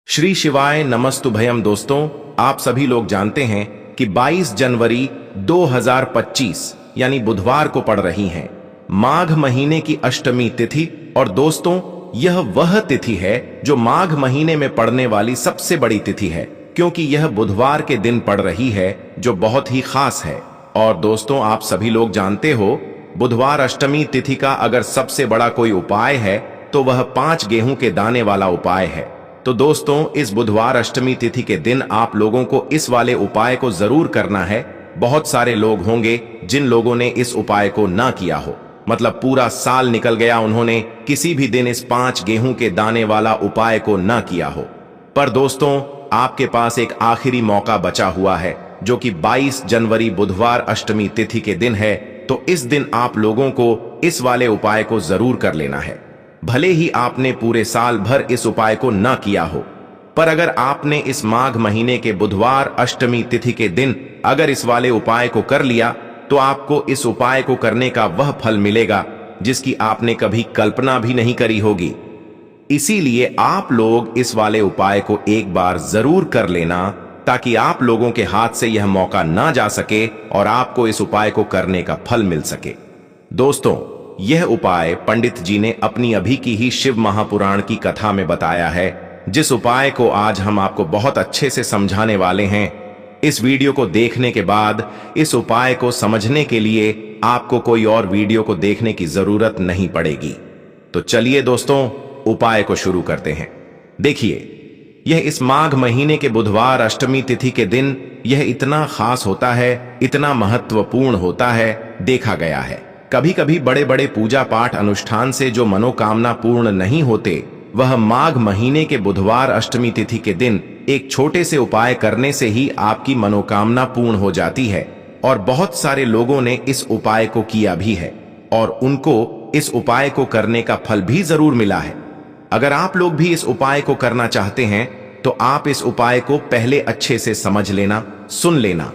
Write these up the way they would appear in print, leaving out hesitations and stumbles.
श्री शिवाय नमस्तुभयम। दोस्तों, आप सभी लोग जानते हैं कि 22 जनवरी 2025 यानी बुधवार को पड़ रही है माघ महीने की अष्टमी तिथि। और दोस्तों, यह वह तिथि है जो माघ महीने में पड़ने वाली सबसे बड़ी तिथि है, क्योंकि यह बुधवार के दिन पड़ रही है, जो बहुत ही खास है। और दोस्तों, आप सभी लोग जानते हो, बुधवार अष्टमी तिथि का अगर सबसे बड़ा कोई उपाय है तो वह 5 गेहूं के दाने वाला उपाय है। तो दोस्तों, इस बुधवार अष्टमी तिथि के दिन आप लोगों को इस वाले उपाय को जरूर करना है। बहुत सारे लोग होंगे जिन लोगों ने इस उपाय को ना किया हो, मतलब पूरा साल निकल गया, उन्होंने किसी भी दिन इस 5 गेहूं के दाने वाला उपाय को ना किया हो। पर दोस्तों, आपके पास एक आखिरी मौका बचा हुआ है, जो कि 22 जनवरी बुधवार अष्टमी तिथि के दिन है। तो इस दिन आप लोगों को इस वाले उपाय को जरूर कर लेना है। भले ही आपने पूरे साल भर इस उपाय को ना किया हो, पर अगर आपने इस माघ महीने के बुधवार अष्टमी तिथि के दिन अगर इस वाले उपाय को कर लिया, तो आपको इस उपाय को करने का वह फल मिलेगा जिसकी आपने कभी कल्पना भी नहीं करी होगी। इसीलिए आप लोग इस वाले उपाय को एक बार जरूर कर लेना, ताकि आप लोगों के हाथ से यह मौका ना जा सके और आपको इस उपाय को करने का फल मिल सके। दोस्तों, यह उपाय पंडित जी ने अपनी अभी की ही शिव महापुराण की कथा में बताया है, जिस उपाय को आज हम आपको बहुत अच्छे से समझाने वाले हैं। इस वीडियो को देखने के बाद इस उपाय को समझने के लिए आपको कोई और वीडियो को देखने की जरूरत नहीं पड़ेगी। तो चलिए दोस्तों, उपाय को शुरू करते हैं। देखिए, यह इस माघ महीने के बुधवार अष्टमी तिथि के दिन यह इतना खास होता है, इतना महत्वपूर्ण होता है। देखा गया है, कभी कभी बड़े बड़े पूजा पाठ अनुष्ठान से जो मनोकामना पूर्ण नहीं होते, वह माघ महीने के बुधवार अष्टमी तिथि के दिन एक छोटे से उपाय करने से ही आपकी मनोकामना पूर्ण हो जाती है। और बहुत सारे लोगों ने इस उपाय को किया भी है और उनको इस उपाय को करने का फल भी जरूर मिला है। अगर आप लोग भी इस उपाय को करना चाहते हैं, तो आप इस उपाय को पहले अच्छे से समझ लेना, सुन लेना,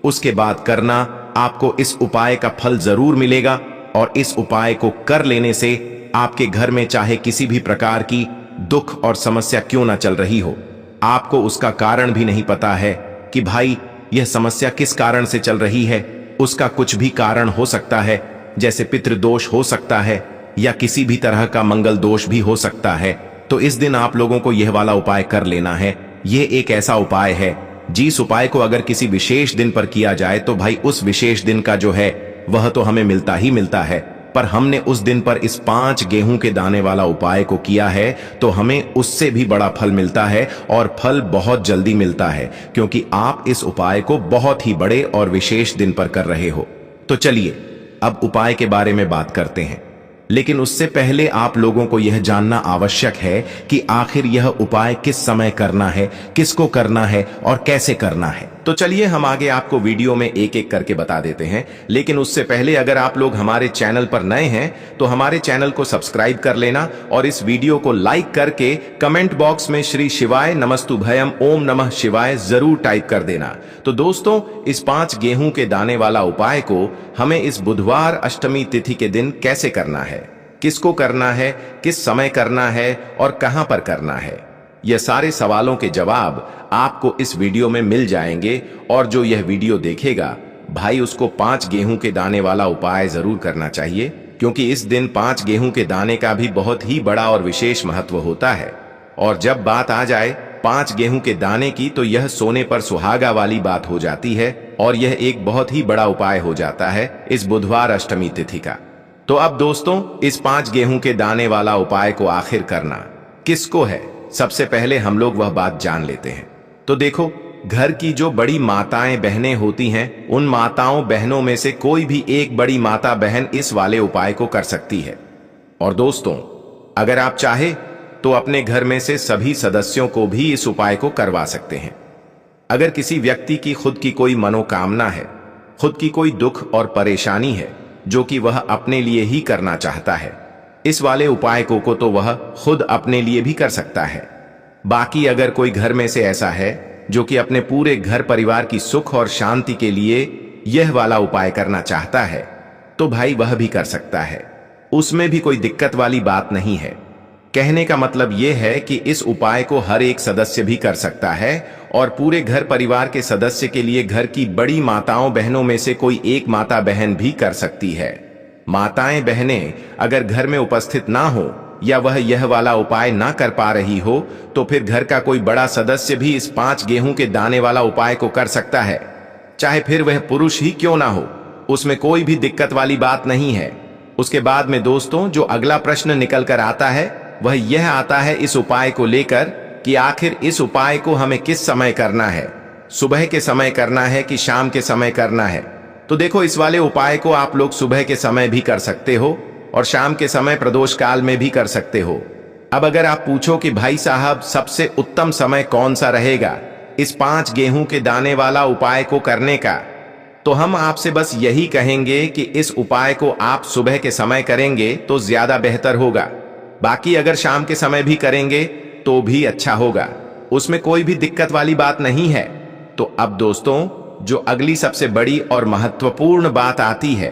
उसके बाद करना। आपको इस उपाय का फल जरूर मिलेगा। और इस उपाय को कर लेने से आपके घर में चाहे किसी भी प्रकार की दुख और समस्या क्यों ना चल रही हो, आपको उसका कारण भी नहीं पता है कि भाई यह समस्या किस कारण से चल रही है, उसका कुछ भी कारण हो सकता है, जैसे पितृदोष हो सकता है या किसी भी तरह का मंगल दोष भी हो सकता है। तो इस दिन आप लोगों को यह वाला उपाय कर लेना है। यह एक ऐसा उपाय है जिस उपाय को अगर किसी विशेष दिन पर किया जाए, तो भाई उस विशेष दिन का जो है वह तो हमें मिलता ही मिलता है। पर हमने उस दिन पर इस 5 गेहूं के दाने वाला उपाय को किया है, तो हमें उससे भी बड़ा फल मिलता है, और फल बहुत जल्दी मिलता है, क्योंकि आप इस उपाय को बहुत ही बड़े और विशेष दिन पर कर रहे हो। तो चलिए अब उपाय के बारे में बात करते हैं। लेकिन उससे पहले आप लोगों को यह जानना आवश्यक है कि आखिर यह उपाय किस समय करना है, किसको करना है और कैसे करना है। तो चलिए हम आगे आपको वीडियो में एक एक करके बता देते हैं। लेकिन उससे पहले अगर आप लोग हमारे चैनल पर नए हैं, तो हमारे चैनल को सब्सक्राइब कर लेना और इस वीडियो को लाइक करके कमेंट बॉक्स में श्री शिवाय नमस्तुभयम ओम नमः शिवाय जरूर टाइप कर देना। तो दोस्तों, इस 5 गेहूं के दाने वाला उपाय को हमें इस बुधवार अष्टमी तिथि के दिन कैसे करना है, किसको करना है, किस समय करना है और कहां पर करना है, यह सारे सवालों के जवाब आपको इस वीडियो में मिल जाएंगे। और जो यह वीडियो देखेगा भाई, उसको 5 गेहूं के दाने वाला उपाय जरूर करना चाहिए, क्योंकि इस दिन 5 गेहूं के दाने का भी बहुत ही बड़ा और विशेष महत्व होता है। और जब बात आ जाए 5 गेहूं के दाने की, तो यह सोने पर सुहागा वाली बात हो जाती है, और यह एक बहुत ही बड़ा उपाय हो जाता है इस बुधवार अष्टमी तिथि का। तो अब दोस्तों, इस 5 गेहूं के दाने वाला उपाय को आखिर करना किसको है, सबसे पहले हम लोग वह बात जान लेते हैं। तो देखो, घर की जो बड़ी माताएं बहनें होती हैं, उन माताओं बहनों में से कोई भी एक बड़ी माता बहन इस वाले उपाय को कर सकती है। और दोस्तों, अगर आप चाहे तो अपने घर में से सभी सदस्यों को भी इस उपाय को करवा सकते हैं। अगर किसी व्यक्ति की खुद की कोई मनोकामना है, खुद की कोई दुख और परेशानी है जो कि वह अपने लिए ही करना चाहता है, इस वाले उपाय को तो वह खुद अपने लिए भी कर सकता है। बाकी अगर कोई घर में से ऐसा है जो कि अपने पूरे घर परिवार की सुख और शांति के लिए यह वाला उपाय करना चाहता है, तो भाई वह भी कर सकता है, उसमें भी कोई दिक्कत वाली बात नहीं है। कहने का मतलब यह है कि इस उपाय को हर एक सदस्य भी कर सकता है और पूरे घर परिवार के सदस्य के लिए घर की बड़ी माताओं बहनों में से कोई एक माता बहन भी कर सकती है। माताएं बहनें अगर घर में उपस्थित ना हो या वह यह वाला उपाय ना कर पा रही हो तो फिर घर का कोई बड़ा सदस्य भी इस 5 गेहूं के दाने वाला उपाय को कर सकता है, चाहे फिर वह पुरुष ही क्यों ना हो। उसमें कोई भी दिक्कत वाली बात नहीं है। उसके बाद में दोस्तों जो अगला प्रश्न निकल कर आता है वह यह आता है इस उपाय को लेकर कि आखिर इस उपाय को हमें किस समय करना है, सुबह के समय करना है कि शाम के समय करना है। तो देखो, इस वाले उपाय को आप लोग सुबह के समय भी कर सकते हो और शाम के समय प्रदोष काल में भी कर सकते हो। अब अगर आप पूछो कि भाई साहब सबसे उत्तम समय कौन सा रहेगा इस 5 गेहूं के दाने वाला उपाय को करने का, तो हम आपसे बस यही कहेंगे कि इस उपाय को आप सुबह के समय करेंगे तो ज्यादा बेहतर होगा। बाकी अगर शाम के समय भी करेंगे तो भी अच्छा होगा, उसमें कोई भी दिक्कत वाली बात नहीं है। तो अब दोस्तों जो अगली सबसे बड़ी और महत्वपूर्ण बात आती है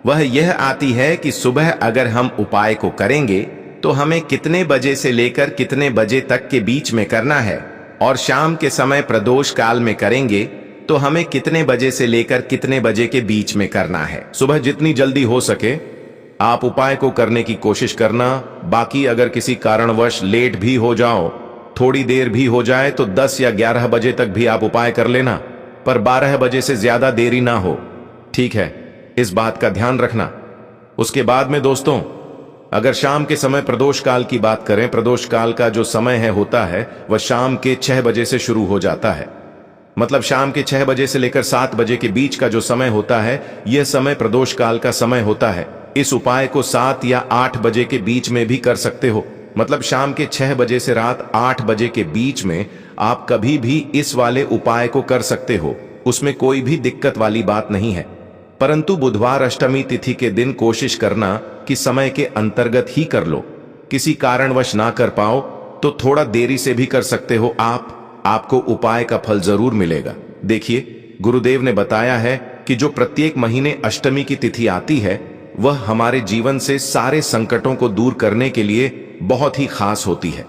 वह यह आती है कि सुबह अगर हम उपाय को करेंगे तो हमें कितने बजे से लेकर कितने बजे तक के बीच में करना है, और शाम के समय प्रदोष काल में करेंगे तो हमें कितने बजे से लेकर कितने बजे के बीच में करना है। सुबह जितनी जल्दी हो सके आप उपाय को करने की कोशिश करना। बाकी अगर किसी कारणवश लेट भी हो जाओ, थोड़ी देर भी हो जाए तो 10 या 11 बजे तक भी आप उपाय कर लेना, पर 12 बजे से ज्यादा देरी ना हो, ठीक है? इस बात का ध्यान रखना। उसके बाद में दोस्तों अगर शाम के समय प्रदोष काल की बात करें, प्रदोष काल का जो समय है होता है वह शाम के 6 बजे से शुरू हो जाता है। मतलब शाम के 6 बजे से लेकर 7 बजे के बीच का जो समय होता है यह समय प्रदोष काल का समय होता है। इस उपाय को 7 या 8 बजे के बीच में भी कर सकते हो। मतलब शाम के 6 बजे से रात 8 बजे के बीच में आप कभी भी इस वाले उपाय को कर सकते हो, उसमें कोई भी दिक्कत वाली बात नहीं है। परंतु बुधवार अष्टमी तिथि के दिन कोशिश करना कि समय के अंतर्गत ही कर लो। किसी कारणवश ना कर पाओ तो थोड़ा देरी से भी कर सकते हो आपको उपाय का फल जरूर मिलेगा। देखिए, गुरुदेव ने बताया है कि जो प्रत्येक महीने अष्टमी की तिथि आती है वह हमारे जीवन से सारे संकटों को दूर करने के लिए बहुत ही खास होती है।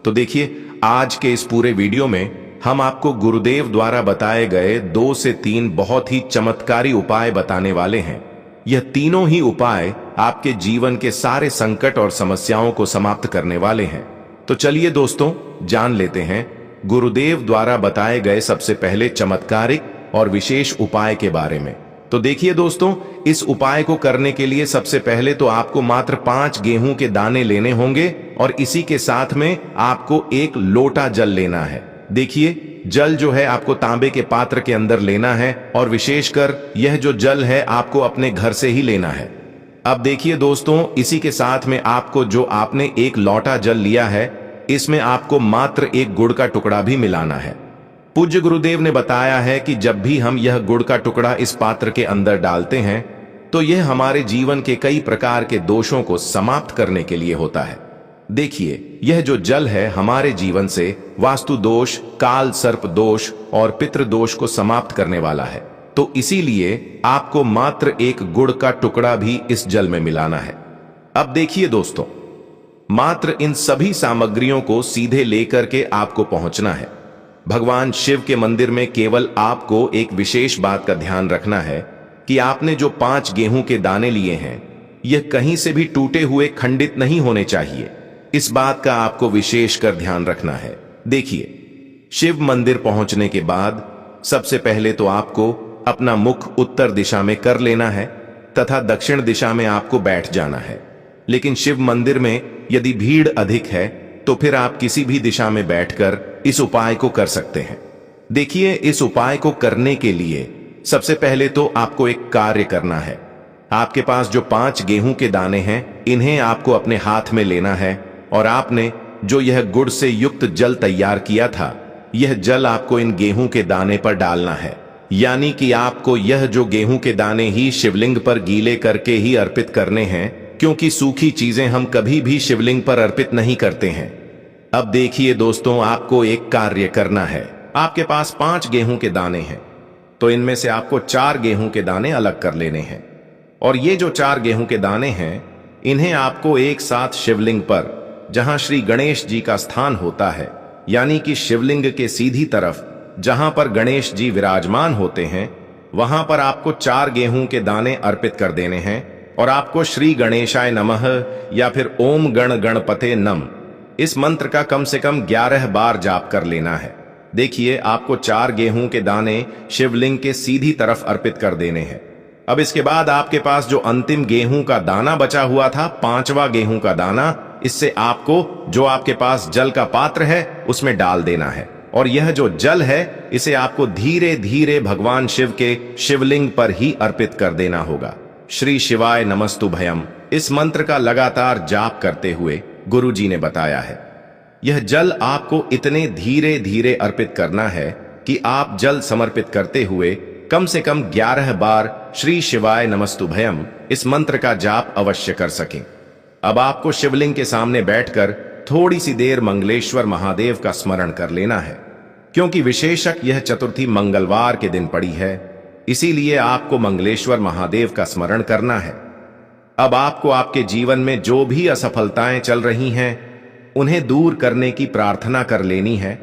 तो देखिए, आज के इस पूरे वीडियो में हम आपको गुरुदेव द्वारा बताए गए 2 से 3 बहुत ही चमत्कारी उपाय बताने वाले हैं। यह तीनों ही उपाय आपके जीवन के सारे संकट और समस्याओं को समाप्त करने वाले हैं। तो चलिए दोस्तों, जान लेते हैं गुरुदेव द्वारा बताए गए सबसे पहले चमत्कारिक और विशेष उपाय के बारे में। तो देखिए दोस्तों, इस उपाय को करने के लिए सबसे पहले तो आपको मात्र 5 गेहूं के दाने लेने होंगे और इसी के साथ में आपको 1 लोटा जल लेना है। देखिए, जल जो है आपको तांबे के पात्र के अंदर लेना है और विशेषकर यह जो जल है आपको अपने घर से ही लेना है। अब देखिए दोस्तों, इसी के साथ में आपको जो आपने 1 लोटा जल लिया है इसमें आपको मात्र 1 गुड़ का टुकड़ा भी मिलाना है। पूज्य गुरुदेव ने बताया है कि जब भी हम यह गुड़ का टुकड़ा इस पात्र के अंदर डालते हैं तो यह हमारे जीवन के कई प्रकार के दोषों को समाप्त करने के लिए होता है। देखिए, यह जो जल है हमारे जीवन से वास्तु दोष, काल सर्प दोष और पितृ दोष को समाप्त करने वाला है। तो इसीलिए आपको मात्र 1 गुड़ का टुकड़ा भी इस जल में मिलाना है। अब देखिए दोस्तों, मात्र इन सभी सामग्रियों को सीधे लेकर के आपको पहुंचना है। भगवान शिव के मंदिर में केवल आपको एक विशेष बात का ध्यान रखना है कि आपने जो 5 गेहूं के दाने लिए हैं यह कहीं से भी टूटे हुए खंडित नहीं होने चाहिए। इस बात का आपको विशेष कर ध्यान रखना है। देखिए, शिव मंदिर पहुंचने के बाद सबसे पहले तो आपको अपना मुख उत्तर दिशा में कर लेना है तथा दक्षिण दिशा में आपको बैठ जाना है। लेकिन शिव मंदिर में यदि भीड़ अधिक है तो फिर आप किसी भी दिशा में बैठकर इस उपाय को कर सकते हैं। देखिए, इस उपाय को करने के लिए सबसे पहले तो आपको एक कार्य करना है। आपके पास जो 5 गेहूं के दाने हैं इन्हें आपको अपने हाथ में लेना है और आपने जो यह गुड़ से युक्त जल तैयार किया था यह जल आपको इन गेहूं के दाने पर डालना है। यानी कि आपको यह जो गेहूं के दाने ही शिवलिंग पर गीले करके ही अर्पित करने हैं, क्योंकि सूखी चीजें हम कभी भी शिवलिंग पर अर्पित नहीं करते हैं। अब देखिए दोस्तों, आपको एक कार्य करना है। आपके पास 5 गेहूं के दाने हैं तो इनमें से आपको 4 गेहूं के दाने अलग कर लेने हैं और ये जो 4 गेहूं के दाने हैं इन्हें आपको एक साथ शिवलिंग पर जहां श्री गणेश जी का स्थान होता है, यानी कि शिवलिंग के सीधी तरफ जहां पर गणेश जी विराजमान होते हैं, वहां पर आपको 4 गेहूं के दाने अर्पित कर देने हैं और आपको श्री गणेशाय नमः या फिर ओम गण गणपते नम इस मंत्र का कम से कम 11 बार जाप कर लेना है। देखिए, आपको 4 गेहूं के दाने शिवलिंग के सीधी तरफ अर्पित कर देने हैं। अब इसके बाद आपके पास जो अंतिम गेहूं का दाना बचा हुआ था, 5वां गेहूं का दाना, इससे आपको जो आपके पास जल का पात्र है उसमें डाल देना है और यह जो जल है इसे आपको धीरे धीरे भगवान शिव के शिवलिंग पर ही अर्पित कर देना होगा। श्री शिवाय नमस्तुभयम इस मंत्र का लगातार जाप करते हुए गुरु जी ने बताया है। यह जल आपको इतने धीरे धीरे अर्पित करना है कि आप जल समर्पित करते हुए कम से कम 11 बार श्री शिवाय नमस्तुभयम इस मंत्र का जाप अवश्य कर सकें। अब आपको शिवलिंग के सामने बैठकर थोड़ी सी देर मंगलेश्वर महादेव का स्मरण कर लेना है। क्योंकि विशेषक यह चतुर्थी मंगलवार के दिन पड़ी है, इसीलिए आपको मंगलेश्वर महादेव का स्मरण करना है। अब आपको आपके जीवन में जो भी असफलताएं चल रही हैं, उन्हें दूर करने की प्रार्थना कर लेनी है।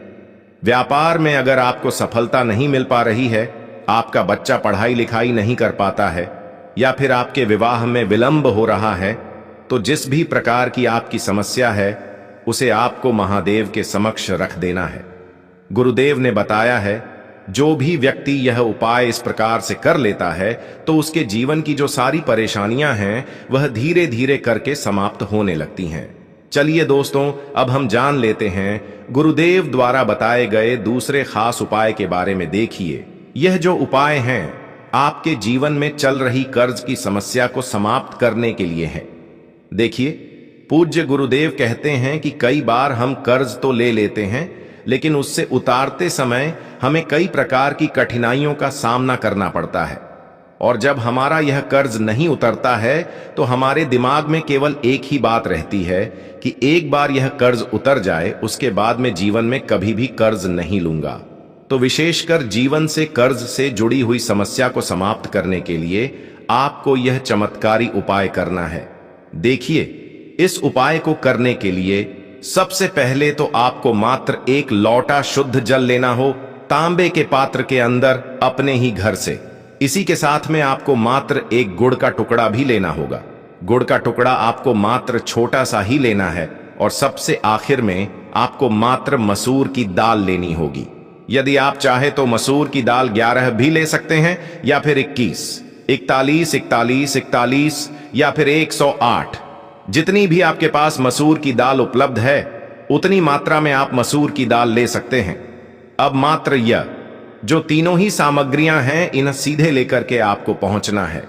व्यापार में अगर आपको सफलता नहीं मिल पा रही है, आपका बच्चा पढ़ाई लिखाई नहीं कर पाता है या फिर आपके विवाह में विलंब हो रहा है, तो जिस भी प्रकार की आपकी समस्या है उसे आपको महादेव के समक्ष रख देना है। गुरुदेव ने बताया है, जो भी व्यक्ति यह उपाय इस प्रकार से कर लेता है तो उसके जीवन की जो सारी परेशानियां हैं वह धीरे धीरे करके समाप्त होने लगती हैं। चलिए दोस्तों, अब हम जान लेते हैं गुरुदेव द्वारा बताए गए दूसरे खास उपाय के बारे में। देखिए, यह जो उपाय हैं आपके जीवन में चल रही कर्ज की समस्या को समाप्त करने के लिए है। देखिए, पूज्य गुरुदेव कहते हैं कि कई बार हम कर्ज तो ले लेते हैं, लेकिन उससे उतारते समय हमें कई प्रकार की कठिनाइयों का सामना करना पड़ता है और जब हमारा यह कर्ज नहीं उतरता है तो हमारे दिमाग में केवल एक ही बात रहती है कि एक बार यह कर्ज उतर जाए उसके बाद मैं जीवन में कभी भी कर्ज नहीं लूंगा। तो विशेषकर जीवन से कर्ज से जुड़ी हुई समस्या को समाप्त करने के लिए आपको यह चमत्कारी उपाय करना है। देखिए, इस उपाय को करने के लिए सबसे पहले तो आपको मात्र 1 लौटा शुद्ध जल लेना हो, तांबे के पात्र के अंदर अपने ही घर से। इसी के साथ में आपको मात्र 1 गुड़ का टुकड़ा भी लेना होगा। गुड़ का टुकड़ा आपको मात्र छोटा सा ही लेना है और सबसे आखिर में आपको मात्र मसूर की दाल लेनी होगी। यदि आप चाहे तो मसूर की दाल 11 भी ले सकते हैं या फिर 21, 41, 41, 41 या फिर 108। जितनी भी आपके पास मसूर की दाल उपलब्ध है उतनी मात्रा में आप मसूर की दाल ले सकते हैं। अब मात्र यह जो तीनों ही सामग्रियां हैं इन्हें सीधे लेकर के आपको पहुंचना है।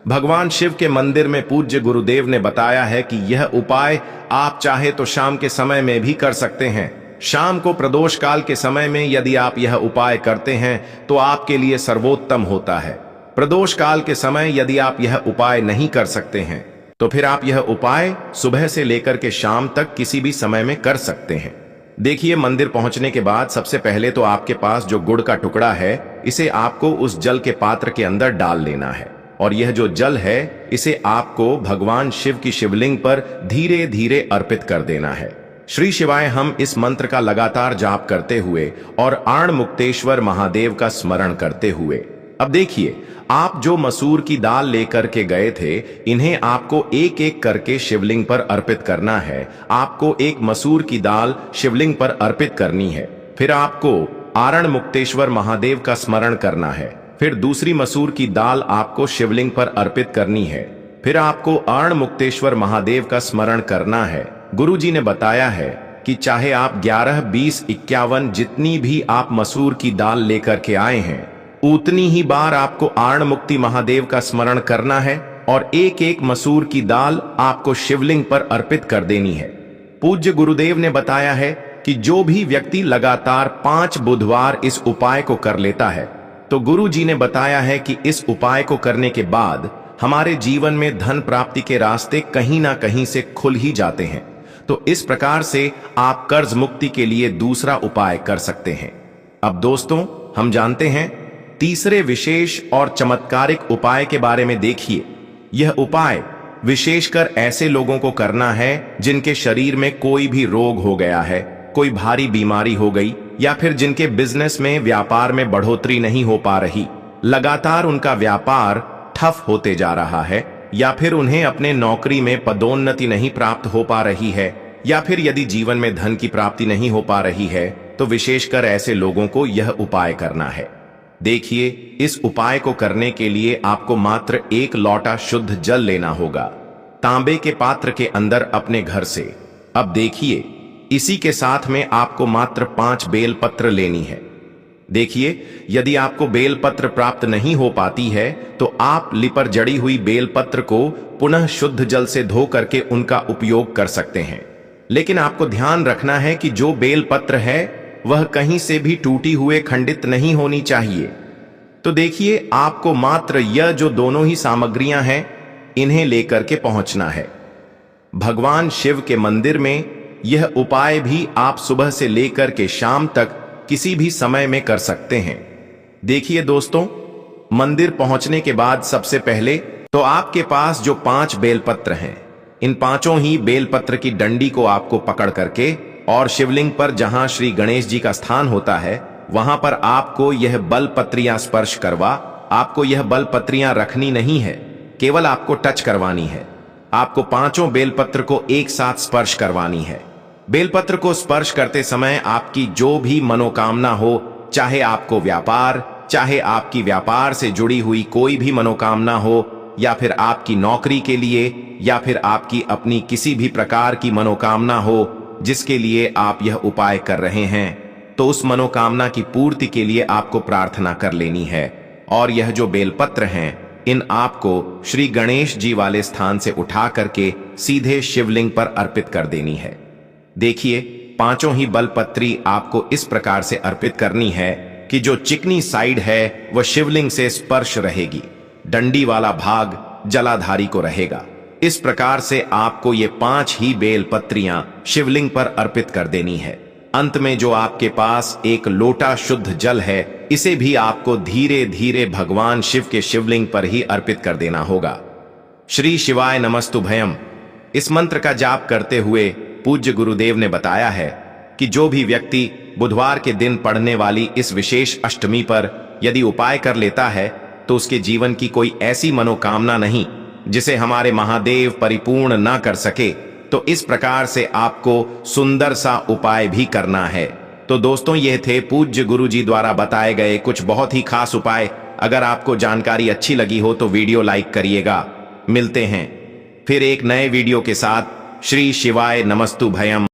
भगवान शिव के मंदिर में पूज्य गुरुदेव ने बताया है कि यह उपाय आप चाहे तो शाम के समय में भी कर सकते हैं। शाम को प्रदोष काल के समय में यदि आप यह उपाय करते हैं तो आपके लिए सर्वोत्तम होता है। प्रदोष काल के समय यदि आप यह उपाय नहीं कर सकते हैं तो फिर आप यह उपाय सुबह से लेकर के शाम तक किसी भी समय में कर सकते हैं। देखिए, मंदिर पहुंचने के बाद सबसे पहले तो आपके पास जो गुड़ का टुकड़ा है इसे आपको उस जल के पात्र के अंदर डाल लेना है और यह जो जल है इसे आपको भगवान शिव की शिवलिंग पर धीरे धीरे अर्पित कर देना है। श्री शिवाय हम इस मंत्र का लगातार जाप करते हुए और आण मुक्तेश्वर महादेव का स्मरण करते हुए। अब देखिए, आप जो मसूर की दाल लेकर के गए थे इन्हें आपको एक एक करके शिवलिंग पर अर्पित करना है। आपको एक मसूर की दाल शिवलिंग पर अर्पित करनी है, फिर आपको आरण मुक्तेश्वर महादेव का स्मरण करना है, फिर दूसरी मसूर की दाल आपको शिवलिंग पर अर्पित करनी है, फिर आपको आरण मुक्तेश्वर महादेव का स्मरण करना है। गुरु जी ने बताया है कि चाहे आप 11, 20, 51 जितनी भी आप मसूर की दाल लेकर के आए हैं उतनी ही बार आपको आर्ण मुक्ति महादेव का स्मरण करना है और एक एक मसूर की दाल आपको शिवलिंग पर अर्पित कर देनी है। पूज्य गुरुदेव ने बताया है कि जो भी व्यक्ति लगातार 5 बुधवार इस उपाय को कर लेता है तो गुरु जी ने बताया है कि इस उपाय को करने के बाद हमारे जीवन में धन प्राप्ति के रास्ते कहीं ना कहीं से खुल ही जाते हैं। तो इस प्रकार से आप कर्ज मुक्ति के लिए दूसरा उपाय कर सकते हैं। अब दोस्तों, हम जानते हैं तीसरे विशेष और चमत्कारिक उपाय के बारे में। देखिए, यह उपाय विशेषकर ऐसे लोगों को करना है जिनके शरीर में कोई भी रोग हो गया है, कोई भारी बीमारी हो गई, या फिर जिनके बिजनेस में व्यापार में बढ़ोतरी नहीं हो पा रही, लगातार उनका व्यापार ठप होते जा रहा है, या फिर उन्हें अपने नौकरी में पदोन्नति नहीं प्राप्त हो पा रही है, या फिर यदि जीवन में धन की प्राप्ति नहीं हो पा रही है, तो विशेषकर ऐसे लोगों को यह उपाय करना है। देखिए, इस उपाय को करने के लिए आपको मात्र 1 लोटा शुद्ध जल लेना होगा, तांबे के पात्र के अंदर अपने घर से। अब देखिए, इसी के साथ में आपको मात्र 5 बेलपत्र लेनी है। देखिए, यदि आपको बेलपत्र प्राप्त नहीं हो पाती है तो आप लिपर जड़ी हुई बेलपत्र को पुनः शुद्ध जल से धो करके उनका उपयोग कर सकते हैं। लेकिन आपको ध्यान रखना है कि जो बेलपत्र है वह कहीं से भी टूटी हुए खंडित नहीं होनी चाहिए। तो देखिए, आपको मात्र यह जो दोनों ही सामग्रियां हैं इन्हें लेकर के पहुंचना है। भगवान शिव के मंदिर में यह उपाय भी आप सुबह से लेकर के शाम तक किसी भी समय में कर सकते हैं। देखिए दोस्तों, मंदिर पहुंचने के बाद सबसे पहले तो आपके पास जो 5 बेलपत्र हैं, इन 5 ही बेलपत्र की डंडी को आपको पकड़ करके और शिवलिंग पर जहां श्री गणेश जी का स्थान होता है वहां पर आपको यह बलपत्रियां स्पर्श करवा, आपको यह बलपत्रियां रखनी नहीं है, केवल आपको टच करवानी है। आपको 5 बेलपत्र को एक साथ स्पर्श करवानी है। बेलपत्र को स्पर्श करते समय आपकी जो भी मनोकामना हो, चाहे आपको व्यापार, चाहे आपकी व्यापार से जुड़ी हुई कोई भी मनोकामना हो, या फिर आपकी नौकरी के लिए, या फिर आपकी अपनी किसी भी प्रकार की मनोकामना हो जिसके लिए आप यह उपाय कर रहे हैं, तो उस मनोकामना की पूर्ति के लिए आपको प्रार्थना कर लेनी है। और यह जो बेलपत्र हैं, इन आपको श्री गणेश जी वाले स्थान से उठा करके सीधे शिवलिंग पर अर्पित कर देनी है। देखिए, 5 ही बलपत्री आपको इस प्रकार से अर्पित करनी है कि जो चिकनी साइड है वह शिवलिंग से स्पर्श रहेगी, डंडी वाला भाग जलाधारी को रहेगा। इस प्रकार से आपको ये 5 ही बेलपत्रियां शिवलिंग पर अर्पित कर देनी है। अंत में जो आपके पास 1 लोटा शुद्ध जल है, इसे भी आपको धीरे धीरे भगवान शिव के शिवलिंग पर ही अर्पित कर देना होगा। श्री शिवाय नमस्तुभयम इस मंत्र का जाप करते हुए पूज्य गुरुदेव ने बताया है कि जो भी व्यक्ति बुधवार के दिन पड़ने वाली इस विशेष अष्टमी पर यदि उपाय कर लेता है तो उसके जीवन की कोई ऐसी मनोकामना नहीं जिसे हमारे महादेव परिपूर्ण ना कर सके। तो इस प्रकार से आपको सुंदर सा उपाय भी करना है। तो दोस्तों, ये थे पूज्य गुरु जी द्वारा बताए गए कुछ बहुत ही खास उपाय। अगर आपको जानकारी अच्छी लगी हो तो वीडियो लाइक करिएगा। मिलते हैं फिर एक नए वीडियो के साथ। श्री शिवाय नमस्तुभयम।